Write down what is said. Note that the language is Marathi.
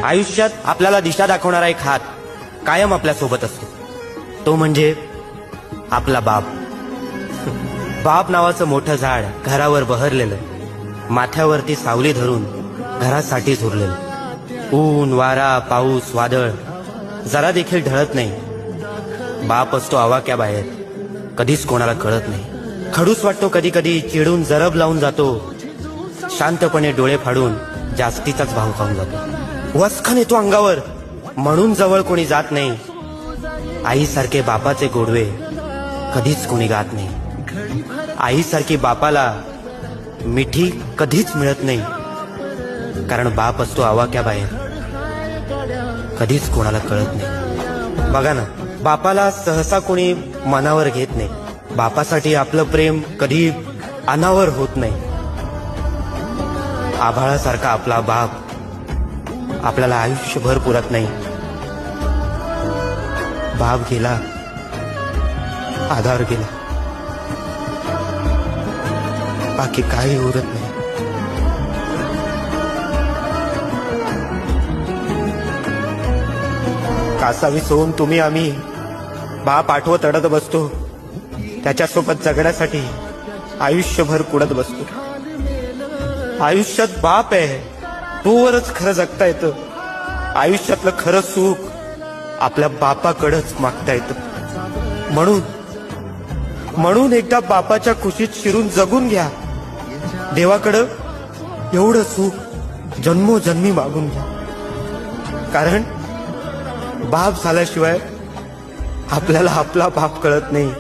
आयुष्यात आपल्याला दिशा दाखवणारा एक हात कायम आपल्या सोबत असतो, तो म्हणजे आपला बाप. बाप नावाचं मोठं झाड घरावर बहरलेलं, माथ्यावरती सावली धरून घरासाठी झुरलेलं. ऊन वारा पाऊस वादळ जरा देखील ढळत नाही. बाप असतो आवाक्याबाहेर, कधीच कोणाला कळत नाही. खडूस वाटतो कधी कधी, चिडून जरब लावून जातो, शांतपणे डोळे फाडून जास्तीचाच भाव खाऊन जातो. वसखन येतो अंगावर म्हणून जवळ कोणी जात नाही. आईसारखे बापाचे गोडवे कधीच कोणी गात नाही. आईसारखी बापाला मिठी कधीच मिळत नाही, कारण बाप असतो आवाक्याबाहेर, कधीच कोणाला कळत नाही. बघा ना, बापाला सहसा कोणी मनावर घेत नाही. बापासाठी आपलं प्रेम कधी अनावर होत नाही. आभाळासारखा आपला बाप आपल्याला आयुष्यभर पुरत नाही. बाप गेला, आधार गेला, बाकी काही उरत नाही. कासावी सोन तुम्ही आम्ही बाप आठवत अडत बसतो. त्याच्यासोबत जगण्यासाठी आयुष्यभर कुडत बसतो. आयुष्यात बाप आहे तोवरच खरं जगता येतं. आयुष्यातलं खरं सुख आपल्या बापाकडंच मागता येतं. म्हणून एकदा बापाच्या खुशीत शिरून जगून घ्या. देवाकडं एवढं सुख जन्मोजन्मी मागून घ्या, कारण बाप झाल्याशिवाय आपल्याला आपला बाप कळत नाही.